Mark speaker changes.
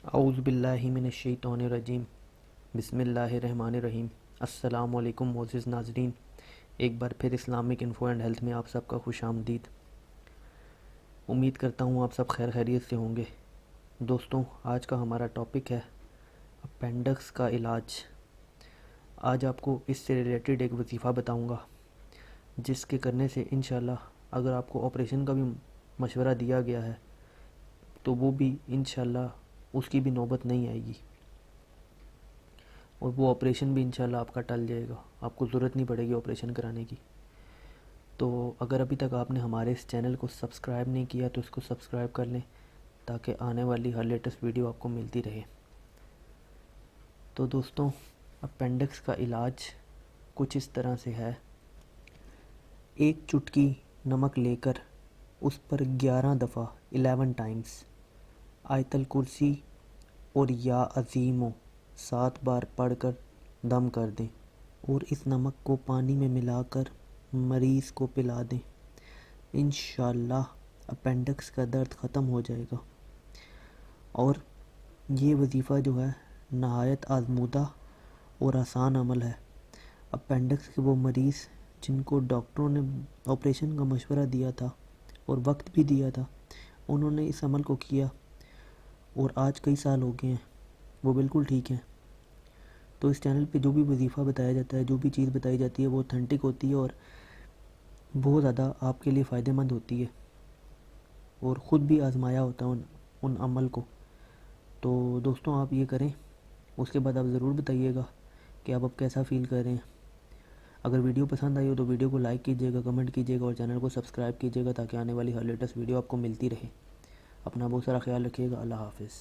Speaker 1: اعوذ باللہ من الشیطان الرجیم، بسم اللہ الرحمن الرحیم۔ السلام علیکم معزز ناظرین، ایک بار پھر اسلامک انفو اینڈ ہیلتھ میں آپ سب کا خوش آمدید۔ امید کرتا ہوں آپ سب خیر خیریت سے ہوں گے۔ دوستوں، آج کا ہمارا ٹاپک ہے اپینڈکس کا علاج۔ آج آپ کو اس سے ریلیٹڈ ایک وظیفہ بتاؤں گا جس کے کرنے سے انشاءاللہ اگر آپ کو آپریشن کا بھی مشورہ دیا گیا ہے تو وہ بھی انشاءاللہ اس کی بھی نوبت نہیں آئے گی، اور وہ آپریشن بھی انشاءاللہ آپ کا ٹل جائے گا، آپ کو ضرورت نہیں پڑے گی آپریشن کرانے کی۔ تو اگر ابھی تک آپ نے ہمارے اس چینل کو سبسکرائب نہیں کیا تو اس کو سبسکرائب کر لیں تاکہ آنے والی ہر لیٹسٹ ویڈیو آپ کو ملتی رہے۔ تو دوستوں، اپینڈکس کا علاج کچھ اس طرح سے ہے۔ ایک چٹکی نمک لے کر اس پر 11 دفعہ 11 ٹائمز آیت الکرسی اور یا عظیمو 7 بار پڑھ کر دم کر دیں، اور اس نمک کو پانی میں ملا کر مریض کو پلا دیں۔ انشاءاللہ اپینڈکس کا درد ختم ہو جائے گا۔ اور یہ وظیفہ جو ہے نہایت آزمودہ اور آسان عمل ہے۔ اپینڈکس کے وہ مریض جن کو ڈاکٹروں نے آپریشن کا مشورہ دیا تھا اور وقت بھی دیا تھا، انہوں نے اس عمل کو کیا اور آج کئی سال ہو گئے ہیں، وہ بالکل ٹھیک ہیں۔ تو اس چینل پہ جو بھی وظیفہ بتایا جاتا ہے، جو بھی چیز بتائی جاتی ہے، وہ اوتھینٹک ہوتی ہے اور بہت زیادہ آپ کے لیے فائدہ مند ہوتی ہے، اور خود بھی آزمایا ہوتا ہے ان عمل کو۔ تو دوستوں، آپ یہ کریں، اس کے بعد آپ ضرور بتائیے گا کہ آپ اب کیسا فیل کر رہے ہیں۔ اگر ویڈیو پسند آئی ہو تو ویڈیو کو لائک کیجیے گا، کمنٹ کیجیے گا اور چینل کو سبسکرائب کیجیے گا تاکہ آنے والی ہر لیٹسٹ ویڈیو آپ کو ملتی رہے۔ اپنا بہت سارا خیال رکھیے گا۔ اللہ حافظ۔